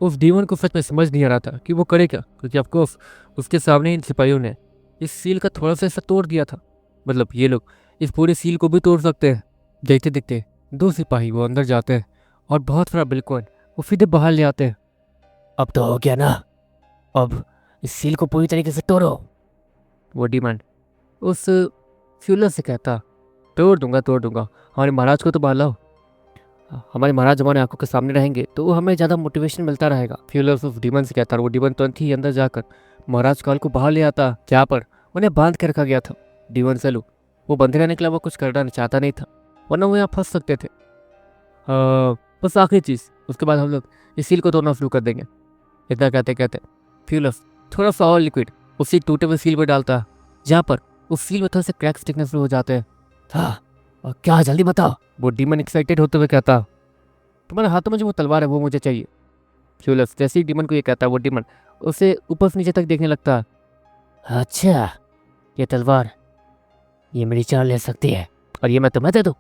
उस डीमन को सच में समझ नहीं आ रहा था कि वो करे क्या, क्योंकि ऑफकोर्स उसके सामने इन सिपाहियों ने इस सील का थोड़ा सा हिस्सा तोड़ दिया था। मतलब ये लोग इस पूरे सील को भी तोड़ सकते हैं। देखते देखते दो सिपाही वो अंदर जाते हैं और बहुत सारा बिटकॉइन वो सीधे बाहर ले आते हैं। अब तो हो गया ना, अब इस सील को पूरी तरीके से तोड़ो। वो डीमन उस फ्यूलर से कहता, तोड़ दूंगा तोड़ दूंगा, हमारे महाराज को तो बुलाओ। हमारे महाराज हमारे आंखों के सामने रहेंगे तो हमें ज़्यादा मोटिवेशन मिलता रहेगा। फ्यूलर उस डीमन से कहता, और वो डीमन तुरंत ही अंदर जाकर महाराज काल को बाहर ले आता, जहाँ पर उन्हें बांध के रखा गया था। डीमन सेलू वो बंधे रहने के अलावा कुछ करना चाहता नहीं था, वरना वो यहाँ फंस सकते थे। बस आखिरी चीज़, उसके बाद हम लोग इस सील को तोड़ना शुरू कर देंगे। इतना कहते कहते फ्यूलस थोड़ा सा और लिक्विड उसी टूटे हुए सील पर डालता, जहाँ पर उस सील में थोड़े से क्रैक्स दिखने शुरू हो जाते हैं। हाँ, और क्या, जल्दी बताओ। वो डीमन एक्साइटेड होते हुए कहता, तुम्हारे हाथों में जो वो तलवार है वो मुझे चाहिए। फ्यूलस जैसे ही डीमन को ये कहता, वो डीमन उसे ऊपर से नीचे तक देखने लगता। अच्छा, ये तलवार, ये मेरी जान ले सकती है, और ये मैं तुम्हें दे दूँ?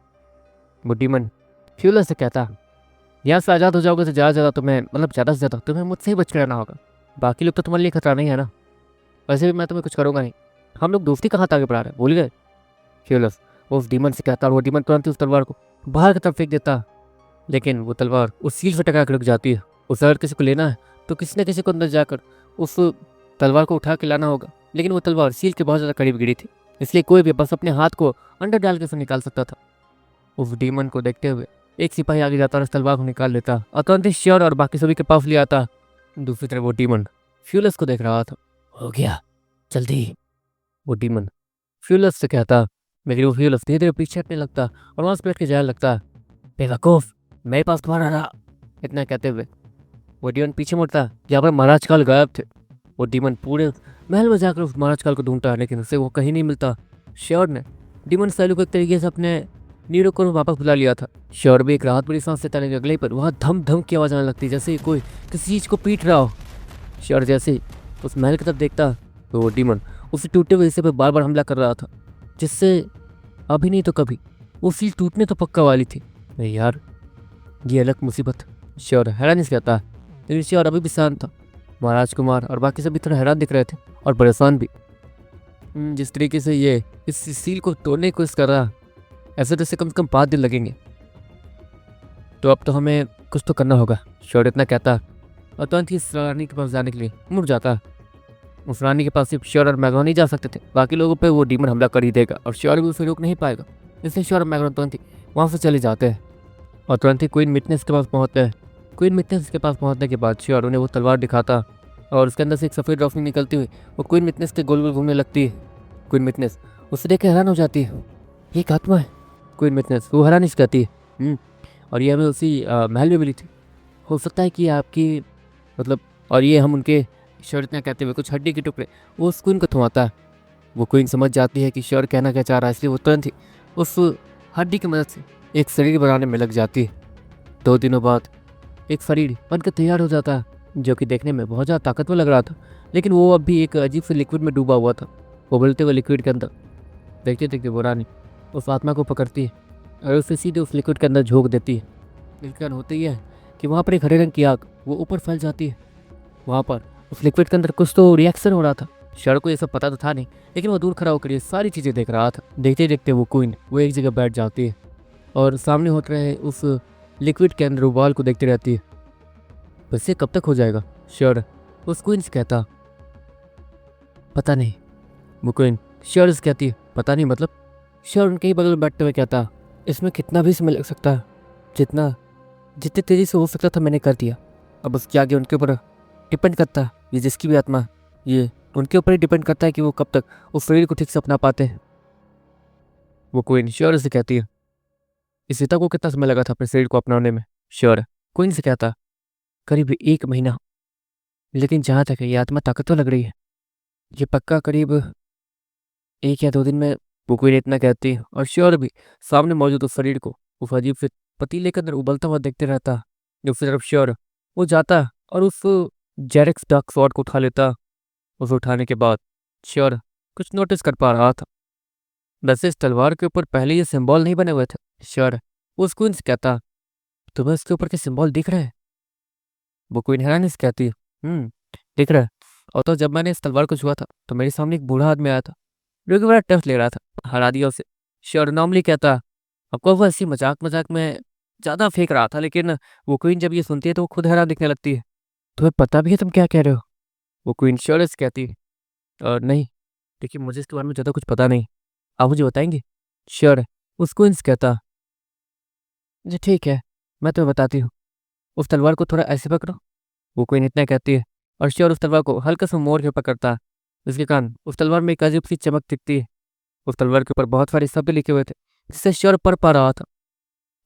वो डीमन फ्यूलस से कहता, यहाँ से आज़ाद हो जाओगे तो ज़्यादा तुम्हें, मतलब ज़्यादा से ज़्यादा तुम्हें मुझसे ही बच के रहना होगा। बाकी लोग तो तुम्हारे लिए खतरा नहीं है ना। वैसे भी मैं तुम्हें कुछ करूँगा नहीं। हम लोग दोस्ती कहाँ आगे बढ़ा रहे हैं, भूल गए? फ्यूलस वो उस डीमन से कहता, और वो डीमन तुरंत ही उस तलवार को बाहर की तरफ फेंक देता। लेकिन वो तलवार उस सील से टकरा कर रुक जाती है। उसे अगर किसी को लेना है तो किसी न किसी को अंदर जाकर उस तलवार को उठा के लाना होगा। लेकिन वो तलवार सील के बहुत ज़्यादा करीब गिरी थी, इसलिए कोई भी बस अपने हाथ को अंदर डाल के उसे निकाल सकता था। उस डीमन को देखते हुए एक सिपाही आगे जाता और उस तलवार को निकाल लेता और तुरंत ही श्योर और बाकी सभी के पास ले आता। दूसरी तरफ वो डीमन फ्यूलस को देख रहा था। हो गया, जल्दी। वो डीमन फ्यूलस से कहता, लेकिन वो फ्यूलस धीरे धीरे पीछे हटने लगता और वहां से बैठ के जाने लगता। बेवकूफ, मेरे पास तुम्हारा रहा। इतना कहते हुए वो डीमन पीछे मुड़ता, जहाँ पर महाराज काल गायब थे। वो डीमन पूरे महल में जाकर उस महाराज काल को ढूंढता, लेकिन उसे वो कहीं नहीं मिलता। श्योर ने डीमन सैलू को एक तरीके से अपने नीरो को वापस बुला लिया था। श्योर भी एक राहत भरी सांस लेता, लेकिन अगले पर वहाँ धम धम की आवाज़ आने लगती, जैसे कोई किसी चीज़ को पीट रहा हो। श्योर जैसे ही उस महल की तरफ देखता तो वो डीमन उसे टूटे हुए हिस्से पर बार बार हमला कर रहा था, जिससे अभी नहीं तो कभी वो सील टूटने तो पक्का वाली थी। नहीं यार, ये अलग मुसीबत। श्योर हैरानी से कहता, लेकिन श्योर अभी भी शांत था। महाराज कुमार और बाकी सभी थोड़ा हैरान दिख रहे थे और परेशान भी। जिस तरीके से ये इस सील को तोड़ने की कोशिश कर रहा, ऐसे तो इसे कम से कम 5 दिन लगेंगे। तो अब तो हमें कुछ तो करना होगा, श्योर इतना कहता और तुरंत ही इस रानी के पास जाने के लिए मुड़ जाता। उस रानी के पास सिर्फ श्योर और मैग्रो नहीं जा सकते थे, बाकी लोगों पे वो डीमन हमला कर ही देगा और श्योर भी उसे रोक नहीं पाएगा। इसलिए श्योर और मैग्रो तुरंत ही वहाँ से चले जाते हैं और तुरंत ही क्वीन मिटनेस के पास पहुँचते हैं। क्वीन मिटनेस के पास पहुँचने के बाद श्योर उन्हें वो तलवार दिखाता और उसके अंदर से एक सफ़ेद रोशनी निकलती हुई वो क्वीन मिटनेस के गोल गोल घूमने लगती है। क्वीन मिटनेस उसे देख के हैरान हो जाती है। ये एक आत्मा है। क्वीन मिटनेस वो हैरानी से कहती है, और ये हमें उसी महल में मिली थी। हो सकता है कि आपकी, मतलब, और ये हम उनके, श्योर इतना कहते हुए कुछ हड्डी के टुकड़े वो उस क्वीन को थमाता है। वो क्वीन समझ जाती है कि श्योर कहना क्या चाह रहा है, इसलिए वो तुरंत ही उस हड्डी की मदद से एक शरीर बनाने में लग जाती है। 2 दिनों बाद एक शरीर बनकर तैयार हो जाता है, जो कि देखने में बहुत ज़्यादा ताकतवर लग रहा था, लेकिन वो अब भी एक अजीब से लिक्विड में डूबा हुआ था। वो उबलते हुए लिक्विड के अंदर देखते देखते वो रानी उस आत्मा को पकड़ती है और उसे सीधे उस लिक्विड के अंदर झोंक देती है। इसका होता ही है कि वहाँ पर एक हरे रंग की आग वो ऊपर फैल जाती है। वहाँ पर उस लिक्विड के अंदर कुछ तो रिएक्शन हो रहा था। शर को ये सब पता तो था नहीं, लेकिन वो दूर खड़ा होकर ये सारी चीज़ें देख रहा था। देखते देखते वो क्वीन वो एक जगह बैठ जाती है और सामने होते रहे उस लिक्विड के अंदर उबाल को देखती रहती है। वैसे कब तक हो जाएगा? श्योर उस क्वीन से कहता, पता नहीं। वो क्वीन श्योर से कहती है, पता नहीं मतलब? श्योर उनके ही बगल में बैठते हुए कहता, इसमें कितना भी समय लग सकता है, जितनी तेज़ी से हो सकता था मैंने कर दिया। अब उसके आगे उनके ऊपर डिपेंड करता है, ये जिसकी भी आत्मा, ये उनके ऊपर ही डिपेंड करता है कि वो कब तक उस शरीर को ठीक से अपना पाते हैं। वो क्वीन श्योर से कहती है, इस सीता को कितना समय लगा था अपने शरीर को अपनाने में? श्योर क्वीन से कहता, करीब 1 महीना। लेकिन जहाँ तक है ये आत्मा ताकतवर लग रही है, ये पक्का करीब 1 या 2 दिन में। वो क्वीन इतना कहती है और श्योर भी सामने मौजूद उस शरीर को उस अजीब से पतीले के अंदर उबलता हुआ देखते रहता। दूसरी तरफ श्योर वो जाता और उस जेरेक्स डार्क स्वॉर्ड को उठा लेता। उसे उठाने के बाद श्योर कुछ नोटिस कर पा रहा था। वैसे इस तलवार के ऊपर पहले ये सिंबल नहीं बने हुए थे। श्योर उस क्वीन से कहता, तुम्हें इसके ऊपर के सिंबल दिख रहे हैं? वो क्वीन हैरानी से कहती है, दिख रहा है। और तो जब मैंने इस तलवार को छुआ था तो मेरे सामने एक बूढ़ा आदमी आया था जो कि बड़ा टफ ले रहा था, हरा दिया उसे। श्योर नॉर्मली कहता, आपको वो ऐसी मजाक मजाक में ज़्यादा फेंक रहा था, लेकिन वो क्वीन जब ये सुनती है तो वो खुद हैरान दिखने लगती है। तुम्हें पता भी है तुम क्या कह रहे हो? वो क्वीन श्योर से कहती है, नहीं, देखिए मुझे इसके बारे में ज़्यादा कुछ पता नहीं, आप मुझे बताएंगे? श्योर उस क्वीन से कहता, जी ठीक है, मैं तुम्हें बताती हूँ, उस तलवार को थोड़ा ऐसे पकड़ो। वो क्वीन इतना कहती है और श्योर उस तलवार को हल्का सा मोड़ के पकड़ता है। इसके कारण उस तलवार में एक अजीब सी चमक दिखती है। उस तलवार के ऊपर बहुत सारे शब्द लिखे हुए थे जिससे श्योर पढ़ पा रहा था।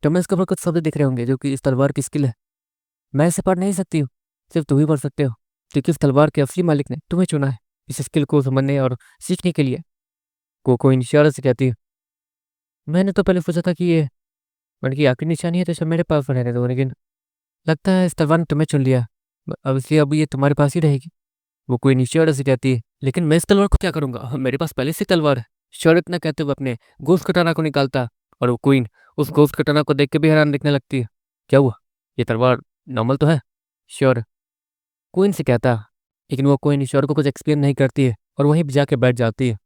तुम्हें इसके ऊपर कुछ शब्द दिख रहे होंगे जो कि इस तलवार की स्किल है। मैं इसे पढ़ नहीं सकती हूँ, सिर्फ तुम ही पढ़ सकते हो, क्योंकि इस तलवार के असली मालिक ने तुम्हें चुना है इस स्किल को समझने और सीखने के लिए। कोको श्योर से कहती है, मैंने तो पहले सोचा था कि ये मन की आखिरी निशानी है तो सब मेरे पास रहने दो, लेकिन लगता है इस तलवार ने तुम्हें चुन लिया, अब इसलिए अब ये तुम्हारे पास ही रहेगी। वो कोई श्योर से कहती है, लेकिन मैं इस तलवार को क्या करूंगा, मेरे पास पहले से तलवार है। श्योर इतना कहते हुए अपने गोश्त कटाना को निकालता और वो क्वीन उस गोश्त कटाना को देख के भी हैरान दिखने लगती है। क्या हुआ, ये तलवार नॉर्मल तो है? श्योर क्वीन से कहता, लेकिन वो क्वीन श्योर को कुछ एक्सप्लेन नहीं करती है और वहीं भी जाके बैठ जाती है।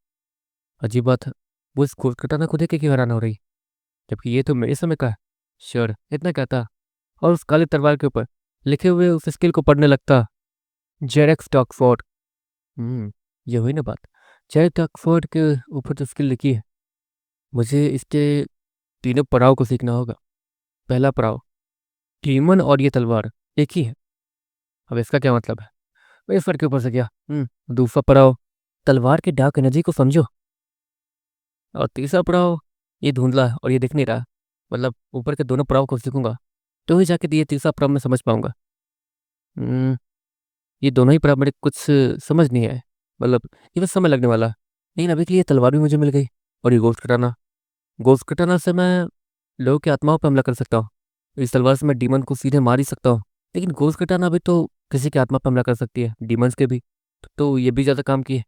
अजीब बात है, वो इस गोश्त कटाना को देख के क्यों हैरान हो रही, जबकि ये तो मेरे समय का है। श्योर इतना कहता और उस काली तलवार के ऊपर लिखे हुए उस स्किल को पढ़ने लगता, जेरेक्स टॉकफोर्ड। ये हुई ना बात, जेरेक्स टॉकफोर्ड के ऊपर जो स्किल लिखी है, मुझे इसके तीनों पड़ाव को सीखना होगा। पहला पड़ाव, डीमन और ये तलवार एक ही है। अब इसका क्या मतलब है, इस फर्क के ऊपर से क्या? दूसरा पड़ाव, तलवार के डार्क एनर्जी को समझो। और तीसरा पड़ाव, ये धुंधला है और ये दिख नहीं रहा, मतलब ऊपर के दोनों पड़ाव को सीखूंगा तो ही जाके ये तीसरा पड़ाव मैं समझ पाऊंगा। ये दोनों ही पड़ाव मेरे कुछ समझ नहीं आए, मतलब ये बस समय लगने वाला है। लेकिन अभी के लिए तलवार भी मुझे मिल गई और ये गोश्त कटाना से मैं लोगों की आत्माओं पर हमला कर सकता हूँ। इस तलवार से मैं डीमन को सीधे मार ही सकता हूँ, लेकिन गोश्त कटाना भी तो किसी की आत्मा पर हमला कर सकती है, डीमंस के भी, तो ये भी ज़्यादा काम की है।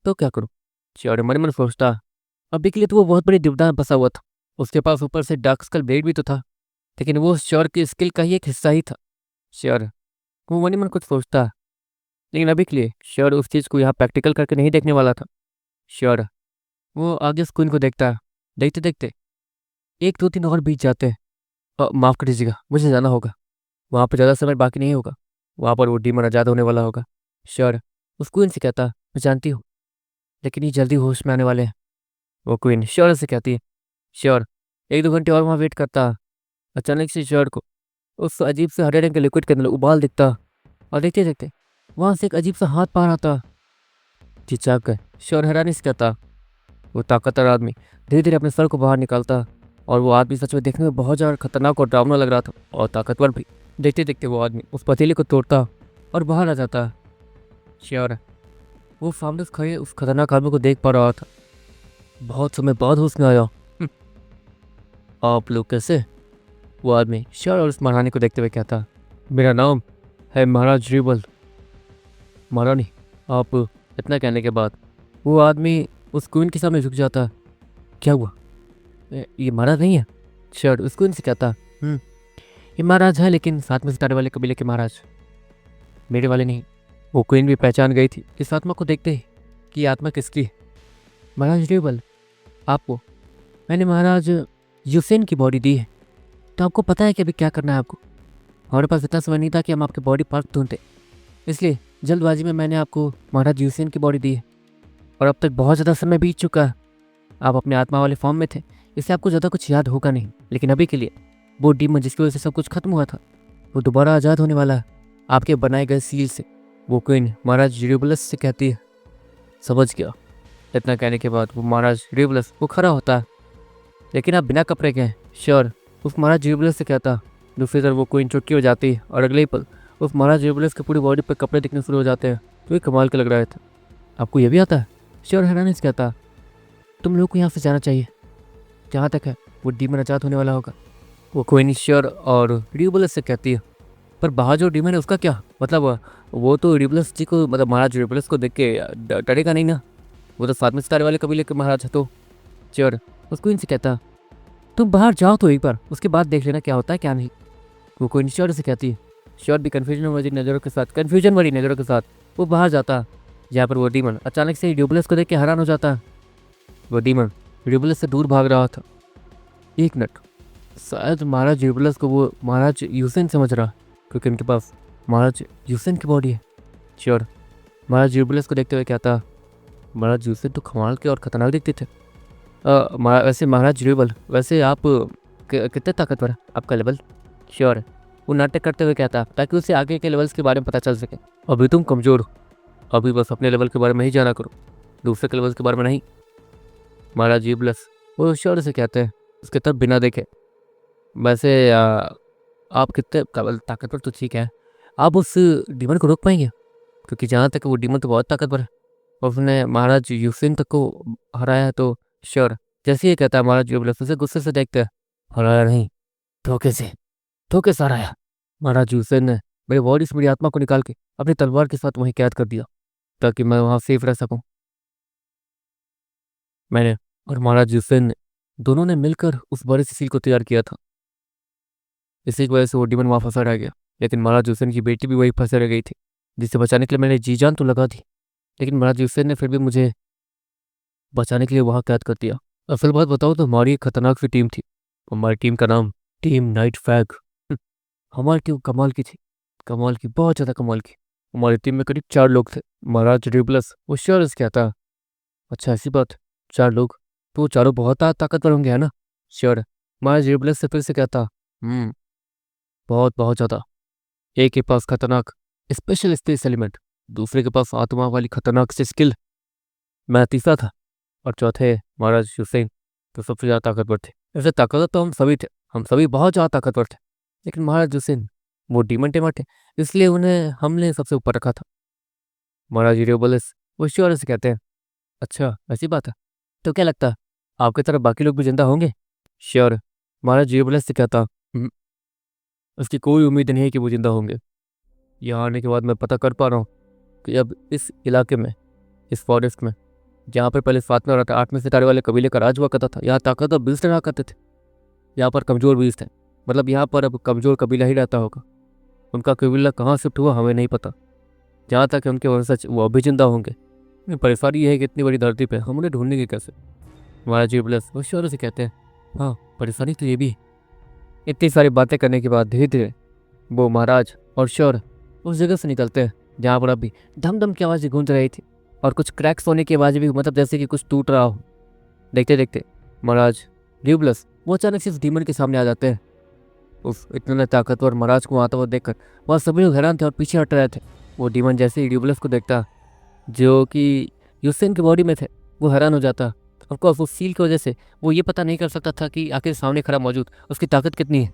तो क्या करूँ? श्योर मन मन सोचता। अभी के लिए तो वो बहुत बड़ी दुविधा में फंसा हुआ था, उसके पास ऊपर से डार्क स्कल ब्लेड भी तो था, लेकिन वो श्योर की स्किल का ही एक हिस्सा ही था। श्योर वो मन ही मन कुछ सोचता, लेकिन अभी के लिए श्योर उस चीज़ को यहाँ प्रैक्टिकल करके नहीं देखने वाला था। श्योर वो आगे स्क्रीन को देखता, देखते देखते 1 2 3 और बीत जाते हैं। माफ़ कर दीजिएगा, मुझे जाना होगा, वहाँ पर ज़्यादा समय बाकी नहीं होगा, वहाँ पर वो डीमन आज़ाद होने वाला होगा। श्योर उस क्वीन से कहता, मैं जानती हूँ, लेकिन ये जल्दी होश में आने वाले हैं। वो क्वीन श्योर से कहती है, श्योर 1 2 घंटे और वहाँ वेट करता। अचानक से श्योर को उस अजीब से हरे रंग के लिक्विड के अंदर उबाल दिखता और देखते देखते वहाँ से एक अजीब सा हाथ पार आता। चिचाक कर श्योर हैरानी से कहता। वो ताकतवर आदमी धीरे धीरे अपने सर को बाहर निकालता और वो आदमी सच में देखने में बहुत ज़्यादा खतरनाक और डरावना लग रहा था और ताकतवर भी। देखते देखते वो आदमी उस पतीले को तोड़ता और बाहर आ जाता। श्योर वो सामने खड़े उस खतरनाक आदमी को देख पा रहा था। बहुत समय बाद होश में आया। आप लोग कैसे? वो आदमी श्योर और उस महारानी को देखते हुए कहता, मेरा नाम है महाराज रिबल। महारानी, आप इतना कहने के बाद वो आदमी उस क्वीन के सामने झुक जाता। क्या हुआ, ये महाराज नहीं है? श्योर उस क्वीन से कहता, ये महाराज है, लेकिन साथ में सितारे वाले कबीले के महाराज, मेरे वाले नहीं। वो क्वीन भी पहचान गई थी इस आत्मा को देखते ही कि ये आत्मा किसकी है। महाराज रिबल, आपको मैंने महाराज यूसेन की बॉडी दी है, तो आपको पता है कि अभी क्या करना है आपको। हमारे पास इतना समय नहीं था कि हम आपके बॉडी पार्ट ढूंढते, इसलिए जल्दबाजी में मैंने आपको महाराज यूसेन की बॉडी दी है और अब तक बहुत ज़्यादा समय बीत चुका है। आप अपने आत्मा वाले फॉर्म में थे, इससे आपको ज़्यादा कुछ याद होगा नहीं, लेकिन अभी के लिए वो डीमन जिसकी वजह से सब कुछ खत्म हुआ था वो दोबारा आज़ाद होने वाला है आपके बनाए गए सील से। वो क्वीन महाराज रिबलस से कहती है, समझ गया। इतना कहने के बाद वो महाराज रिबलस वो खड़ा होता है, लेकिन आप बिना कपड़े के हैं। श्योर उस महाराज रिबलस से कहता। दूसरी तरफ वो क्वीन चुटकी हो जाती है और अगले ही पल उस महाराज रिबलस की पूरी बॉडी पर कपड़े दिखने शुरू हो जाते हैं, तो ये कमाल के लग रहा था। आपको ये भी आता है? श्योर हैरानी से कहता। तुम लोग को यहाँ से जाना चाहिए, जहाँ तक है वो डीमन आज़ाद होने वाला होगा। वो क्वीन श्योर और रिबलस से कहती है, पर बाहर जो डीमन है उसका क्या मतलब? वो तो रिबलस जी को, मतलब महाराज रिबलस को देख के डरेगा नहीं ना, वो तो साथ में सितारे वाले कबीले के महाराज है। तो श्योर उस क्वीन से कहता, तुम बाहर जाओ तो एक बार, उसके बाद देख लेना क्या होता है क्या नहीं। वो क्वीन श्योर से कहती है, श्योर भी कन्फ्यूजन वाली नज़रों के साथ वो बाहर जाता, जहाँ पर वो डीमन अचानक से ड्यूबलेस को देख के हैरान हो जाता। वो डीमन ड्यूबलेस से दूर भाग रहा था। एक मिनट, शायद महाराज ड्यूबलेस को वो महाराज यूसेन समझ रहा, क्योंकि उनके पास महाराज यूसेन की बॉडी है। श्योर महाराज ड्यूबलेस को देखते हुए क्या था, महाराज यूसेन तो कमाल के और खतरनाक दिखते थे। वैसे महाराज ड्यूबल, वैसे आप कितने ताकतवर है, आपका लेवल? श्योर वो नाटक करते हुए कहता, ताकि उसे आगे के लेवल्स के बारे में पता चल सके। अभी तुम कमज़ोर हो, अभी बस अपने लेवल के बारे में ही जाना करो, दूसरे के लेवल्स के बारे में नहीं। महाराज ड्यूबलेस वो श्योर से कहते हैं उसके तरफ बिना देखे। वैसे आप कितने ताकतवर तो ठीक है, आप उस डीमन को रोक पाएंगे? क्योंकि जहाँ तक वो डीमन तो बहुत ताकतवर है, और उसने महाराज यूसेन तक को हराया है। तो श्योर जैसे ही कहता है महाराज ड्यूबलेस उसे गुस्से से देखते हैं। हराया नहीं, धोखे से हराया। महाराज यूसेन ने मेरी बॉडी से मेरी आत्मा को निकाल के अपनी तलवार के साथ वहीं कैद कर दिया, ताकि मैं वहाँ सेफ रह सकूं। मैंने और महाराज यूसेन ने दोनों ने मिलकर उस बड़े सी सील को तैयार किया था। इसी की वजह से वो डीमन वहाँ फंसा रह गया। लेकिन महाराज यूसेन की बेटी भी वहीं फंसे रह गई थी, जिसे बचाने के लिए मैंने जी जान तो लगा दी, लेकिन महाराज यूसेन ने फिर भी मुझे बचाने के लिए वहाँ कैद कर दिया। असल बात बताओ तो हमारी एक खतरनाक सी टीम थी। हमारी टीम का नाम टीम नाइट फैग। हमारी टीम कमाल की थी, कमाल की, बहुत ज़्यादा कमाल की। हमारी टीम में करीब 4 लोग थे। महाराज ड्यूबलेस वो श्योर क्या था। अच्छा ऐसी बात, 4 लोग, तो वो चारों बहुत ताकतवर होंगे, है ना? श्योर महाराज ड्यूबलेस से फिर से कहता, बहुत बहुत ज़्यादा। एक के पास खतरनाक स्पेशल स्पेस एलिमेंट, दूसरे के पास आत्मा वाली खतरनाक सी स्किल, मैं तीसरा था, और चौथे महाराज हुसैन तो सबसे ज़्यादा ताकतवर थे। ऐसे ताकतवर तो हम सभी थे, हम सभी बहुत ज़्यादा ताकतवर थे, लेकिन महाराज हुसैन वो डीमन टेमर थे, इसलिए उन्हें हमने सबसे ऊपर रखा था। महाराज यूरोबलस वो श्योर से कहते हैं, अच्छा ऐसी बात है, तो क्या लगता है आपकी तरफ बाकी लोग भी जिंदा होंगे? श्योर महाराज यूरोबलस से कहता, उसकी कोई उम्मीद नहीं है कि वो जिंदा होंगे। यहाँ आने के बाद मैं पता कर पा रहा हूँ कि अब इस इलाके में, इस फॉरेस्ट में, जहाँ पर पहले फातमा और 8वें सितारे वाले कबीले का राज हुआ करता था, यहाँ ताकतवर बीस रहा करते थे, यहाँ पर कमज़ोर बीस थे। मतलब यहाँ पर अब कमज़ोर कबीला ही रहता होगा। उनका कबीला कहाँ शिफ्ट हुआ हमें नहीं पता। जहाँ तक उनके वंशज वो अभी जिंदा होंगे। परेशानी यह है कि इतनी बड़ी धरती पर हम उन्हें ढूंढेंगे कैसे? महाराज प्लस वो शोर से कहते हैं, हाँ परेशानी तो ये भी। इतनी सारी बातें करने के बाद धीरे धीरे वो महाराज और शोर उस जगह से निकलते हैं जहाँ पर अभी धम धम की आवाज़ें गूंज रही थी, और कुछ क्रैक्स होने की आवाज़ भी, मतलब जैसे कि कुछ टूट रहा हो। देखते देखते महाराज ड्यूबलेस वो अचानक से इस डीमन के सामने आ जाते हैं। उस इतने ताकतवर महाराज को आता हुआ देखकर वहाँ सभी लोग हैरान थे और पीछे हट रहे थे। वो डीमन जैसे ही ड्यूबलेस को देखता, जो कि यूसेन की बॉडी में थे, वो हैरान हो जाता। ऑफकोर्स उस सील की वजह से वो ये पता नहीं कर सकता था कि आखिर सामने खड़ा मौजूद उसकी ताकत कितनी है।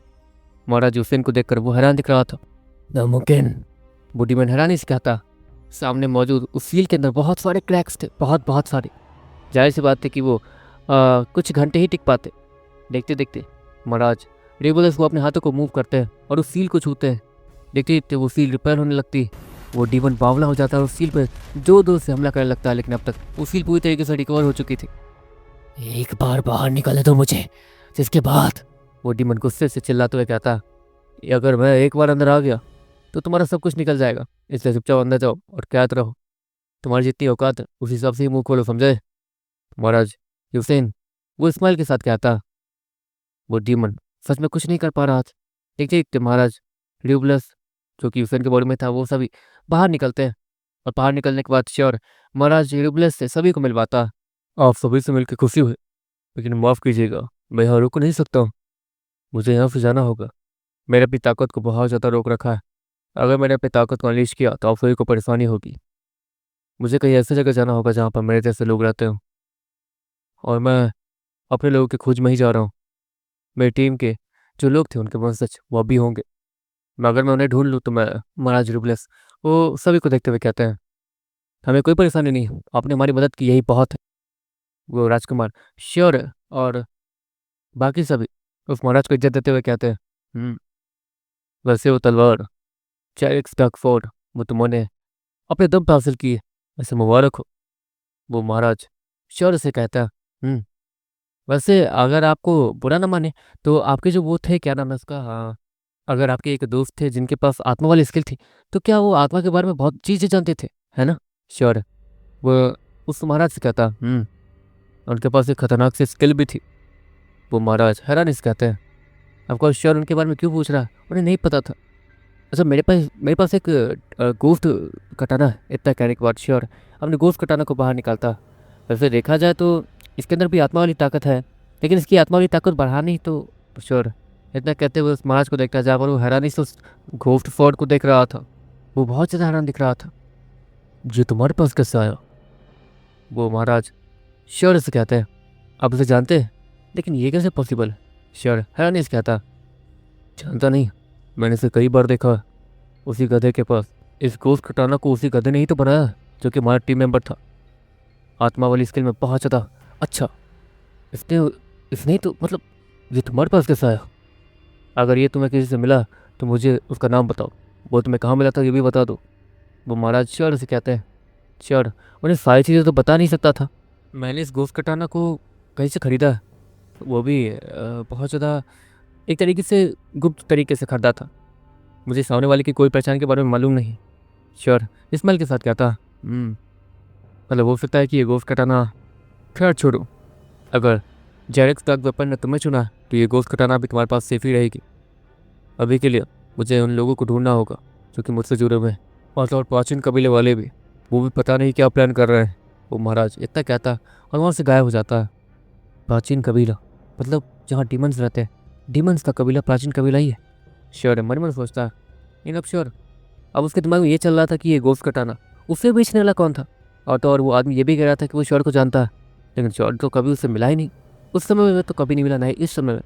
महाराज यूसेन को देखकर वो हैरान दिख रहा था। नामुमकिन, वो डीमन हैरानी से कहता। सामने मौजूद उस सील के अंदर बहुत सारे क्रैक्स थे, बहुत सारे। जाहिर सी बात थी कि वो कुछ घंटे ही टिक पाते। देखते देखते महाराज ड्यूबलेस वो अपने हाथों को मूव करते हैं और उस सील को छूते हैं। देखते देखते वो सील रिपेयर होने लगती। वो डीमन बावला हो जाता है और उस सील पर जोर से हमला करने लगता है, लेकिन अब तक वो सील पूरी तरीके से रिकवर हो चुकी थी। एक बार बाहर निकाले दो मुझे, जिसके बाद वो डीमन गुस्से से चिल्लाते हुए कहता, अगर मैं एक बार अंदर आ गया तो तुम्हारा सब कुछ निकल जाएगा, इसलिए चुपचाप अंदर जाओ और कैद रहो। तुम्हारी जितनी औकात है उस हिसाब से ही मुंह खोलो, समझे? महाराज हुसैन वो स्माइल के साथ कहता। वो डीमन सच में कुछ नहीं कर पा रहा था। देखते देखते महाराज ड्यूबलेस, जो कि हुसैन के बॉडी में था, वो सभी बाहर निकलते हैं, और बाहर निकलने के बाद श्योर महाराज ड्यूबलेस से सभी को मिलवाता। आप सभी से मिलकर खुशी हुई, लेकिन माफ़ कीजिएगा, मैं यहाँ रुक नहीं सकता हूँ, मुझे यहाँ से जाना होगा। मैंने अपनी ताकत को बहुत ज़्यादा रोक रखा है। अगर मैंने अपनी ताकत को अनलीश किया तो आप सभी को परेशानी होगी। मुझे कहीं ऐसी जगह जाना होगा जहाँ पर मेरे जैसे लोग रहते हो, और मैं अपने लोगों की खोज में ही जा रहा हूँ। मेरी टीम के जो लोग थे उनके वंशज वो अभी होंगे, अगर मैं उन्हें ढूंढ लूँ तो मैं। महाराज ड्यूबलेस वो सभी को देखते हुए कहते हैं, हमें कोई परेशानी नहीं, आपने हमारी मदद की यही बहुत है। वो राजकुमार श्योर है, और बाकी सभी उस महाराज को इज्जत देते हुए कहते हैं, वैसे वो तलवार चैरिक्स डार्क फोर्ड वो तुमने अपने दम पे हासिल की है, वैसे मुबारक हो। वो महाराज श्योर से कहता है, वैसे अगर आपको बुरा ना माने तो आपके जो वो थे, क्या नाम है उसका, हाँ अगर आपके एक दोस्त थे जिनके पास आत्मा वाली स्किल थी, तो क्या वो आत्मा के बारे में बहुत चीज़ें जानते थे, है ना? श्योर, वो उस महाराज से कहता, उनके पास एक खतरनाक सी स्किल भी थी। वो महाराज हैरान इस कहते हैं, आपको श्योर उनके बारे में क्यों पूछ रहा है? उन्हें नहीं पता था। अच्छा, मेरे पास एक गोश्त कटाना है। इतना कहने के बाद श्योर अपने गोश्त कटाना को बाहर निकालता। वैसे देखा जाए तो इसके अंदर भी आत्मा वाली ताकत है, लेकिन इसकी आत्मा वाली ताकत बढ़ानी तो श्योर। इतना कहते हुए उस महाराज को देखता है, जहाँ पर वो हैरानी से उस गोश्त फोर्ड को देख रहा था। वो बहुत ज़्यादा हैरान दिख रहा था। ये तुम्हारे पास कैसे आया? वो महाराज श्योर से कहते हैं, आप उसे जानते हैं, लेकिन ये कैसे पॉसिबल है? श्योर हैरानी से कहता, जानता नहीं, मैंने इसे कई बार देखा है उसी गधे के पास। इस गोश्त कटाना को उसी गधे ने ही तो बनाया जो कि हमारा टीम मेंबर था। आत्मा वाली स्किल में बहुत ज़्यादा अच्छा। इसने इसने ही तो मतलब, ये तुम्हारे पास कैसे आया? अगर ये तुम्हें किसी से मिला तो मुझे उसका नाम बताओ। वो तुम्हें कहाँ मिला था ये भी बता दो। वो महाराज श्योर से कहते हैं, श्योर उन्हें सारी चीज़ें तो बता नहीं सकता था। मैंने इस गोश्त कटाना को कहीं से ख़रीदा है, वो भी बहुत ज़्यादा एक तरीके से गुप्त तरीके से ख़रीदा था। मुझे सामने वाले की कोई पहचान के बारे में मालूम नहीं। श्योर इस्माइल के साथ क्या था, मतलब हो सकता है कि ये गोश्त कटाना, खैर छोड़ो। अगर जेरेक्स डार्क वेपन ने तुम्हें चुना तो ये गोश्त कटाना भी तुम्हारे पास सेफ ही रहेगी। अभी के लिए मुझे उन लोगों को ढूंढना होगा जो कि मुझसे जुड़े हुए हैं, और प्राचीन कबीले वाले भी। वो भी पता नहीं क्या प्लान कर रहे हैं। वो महाराज इतना कहता और वहाँ से गायब हो जाता है। प्राचीन कबीला मतलब जहाँ डीमंस रहते हैं, डीमंस का कबीला प्राचीन कबीला ही है। श्योर मन मन सोचता है, इन अब श्योर अब उसके दिमाग में ये चल रहा था कि ये गोश्त कटाना उसे बेचने वाला कौन था। और वो आदमी ये भी कह रहा था कि वो श्योर को जानता है, लेकिन श्योर तो कभी उससे मिला ही नहीं। उस समय में तो कभी नहीं मिला, नहीं इस समय में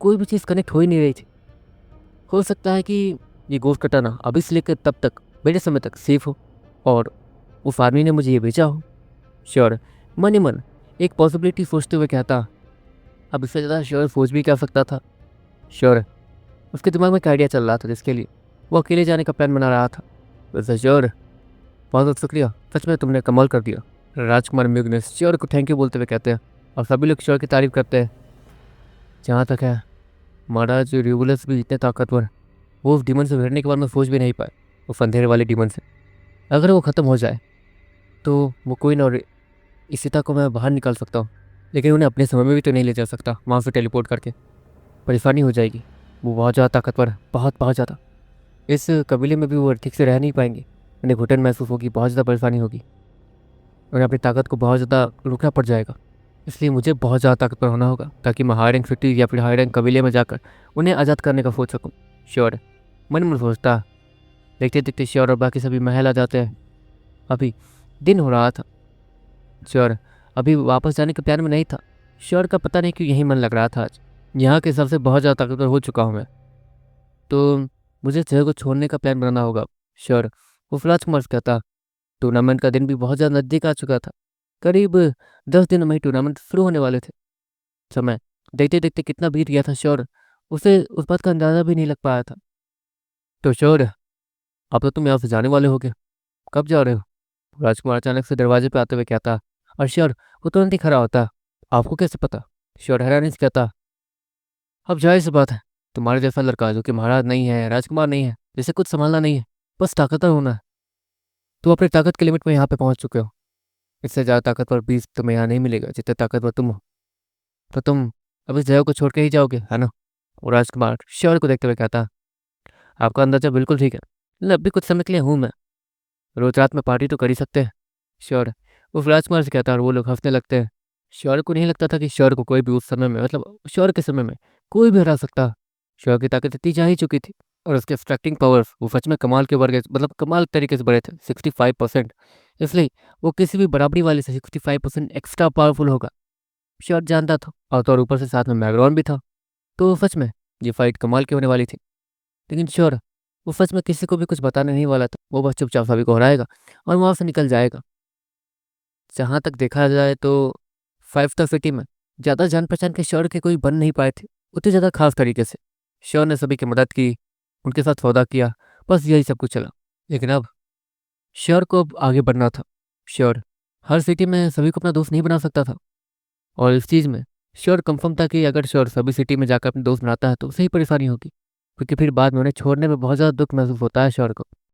कोई भी चीज़ कनेक्ट हो ही नहीं रही थी। हो सकता है कि ये गोश्त कटाना अभी से लेकर तब तक मेरे समय तक सेफ हो और उस आदमी ने मुझे ये भेजा हो। श्योर मन ही मन एक पॉसिबिलिटी सोचते हुए कहता, अब इससे ज़्यादा श्योर सोच भी क्या सकता था। श्योर उसके दिमाग में एक आइडिया चल रहा था जिसके लिए वो अकेले जाने का प्लान बना रहा था। वैसे श्योर बहुत बहुत शुक्रिया, सच में तुमने कमाल कर दिया। राजकुमार म्यूगनेस श्योर को थैंक यू बोलते हुए कहते हैं और सभी लोग श्योर की तारीफ करते हैं। जहाँ तक है महाराज रेगुलस भी इतने ताकतवर, वो उस डीमन से भिड़ने के बाद में सोच भी नहीं पाए। उस अंधेरे वाले डीमन से अगर वो ख़त्म हो जाए तो वो कोई ना, और इशिता को मैं बाहर निकाल सकता हूँ, लेकिन उन्हें अपने समय में भी तो नहीं ले जा सकता वहाँ से टेलीपोर्ट करके। परेशानी हो जाएगी। वो बहुत ज़्यादा ताकतवर है, बहुत बहुत ज़्यादा। इस कबीले में भी वो ठीक से रह नहीं पाएंगे। उन्हें घुटन महसूस होगी, बहुत ज़्यादा परेशानी होगी। उन्हें अपनी ताकत को बहुत ज़्यादा रुकना पड़ जाएगा। इसलिए मुझे बहुत ज़्यादा ताकतवर होना होगा ताकि मैं हाई रैंक सिटी या फिर हाई रैंक कबीले में जाकर उन्हें आज़ाद करने का सोच सकूँ। श्योर मन में सोचता। देखते देखते श्योर और बाकी सभी महल आ जाते हैं। अभी दिन हो रहा था। श्योर अभी वापस जाने के प्लान में नहीं था। श्योर का पता नहीं क्यों यही मन लग रहा था। आज यहाँ के सबसे बहुत ज़्यादा ताकतवर हो चुका हूँ मैं, तो मुझे जगह को छोड़ने का प्लान बनाना होगा। श्योर वो राजकुमार से कहता। टूर्नामेंट का दिन भी बहुत ज़्यादा नज़दीक आ चुका था। करीब 10 दिनों में ही टूर्नामेंट शुरू होने वाले थे। समय देखते देखते कितना बीत गया था श्योर उसे उस बात का अंदाज़ा भी नहीं लग पाया था। तो श्योर अब तो तुम यहाँ से जाने वाले होगे, कब जा रहे हो? राजकुमार अचानक से दरवाजे पे आते हुए कहता और श्योर वो तुरंत ही खड़ा होता। आपको कैसे पता? श्योर हैरानी से कहता, अब जाहिर सी बात है, तुम्हारे जैसा लड़का जो कि महाराज नहीं है, राजकुमार नहीं है, जिसे कुछ संभालना नहीं है, बस ताकतवर होना है, तुम अपनी ताकत के लिमिट में यहाँ पे पहुँच चुके हो। इससे ज़्यादा ताकतवर बीस तुम्हें यहाँ नहीं मिलेगा जितने ताकतवर तुम हो। तो तुम अब इस जगह को छोड़ के ही जाओगे, है ना? और राजकुमार श्योर को देखते हुए कहता, आपका अंदाजा बिल्कुल ठीक है, लेकिन अब भी कुछ समय के लिए हूँ मैं। रोज रात में पार्टी तो कर ही सकते हैं। श्योर उस राजकुमार से कहता और वो लोग हंसने लगते हैं। श्योर को नहीं लगता था कि श्योर को कोई भी उस समय में, मतलब श्योर के समय में कोई भी हरा सकता। श्योर की ताकत इतनी जा ही चुकी थी और उसके एक्सट्रैक्टिंग पावर्स वो सच में कमाल के वर्ग, मतलब कमाल तरीके से बढ़े थे 65%। इसलिए वो किसी भी बराबरी वाले से 65% एक्स्ट्रा पावरफुल होगा, श्योर जानता था। और तो और ऊपर से साथ में मैग्रॉन भी था, तो सच में ये फाइट कमाल की होने वाली थी। लेकिन श्योर वो सच में किसी को भी कुछ बताने नहीं वाला था। वो बस चुपचाप सभी को हराएगा और वहाँ से निकल जाएगा। जहाँ तक देखा जाए तो 5 स्टार सिटी में ज़्यादा जान पहचान के श्योर के कोई बन नहीं पाए थे उतने ज़्यादा खास तरीके से। श्योर ने सभी की मदद की, उनके साथ सौदा किया, बस यही सब कुछ चला। लेकिन अब श्योर को अब आगे बढ़ना था। श्योर हर सिटी में सभी को अपना दोस्त नहीं बना सकता था और इस चीज़ में श्योर कंफर्म था कि अगर श्योर सभी सिटी में जाकर अपने दोस्त बनाता है तो उसे ही परेशानी होगी। क्योंकि फिर बाद में उन्हें छोड़ने में बहुत ज़्यादा दुख महसूस होता है शौर्य को।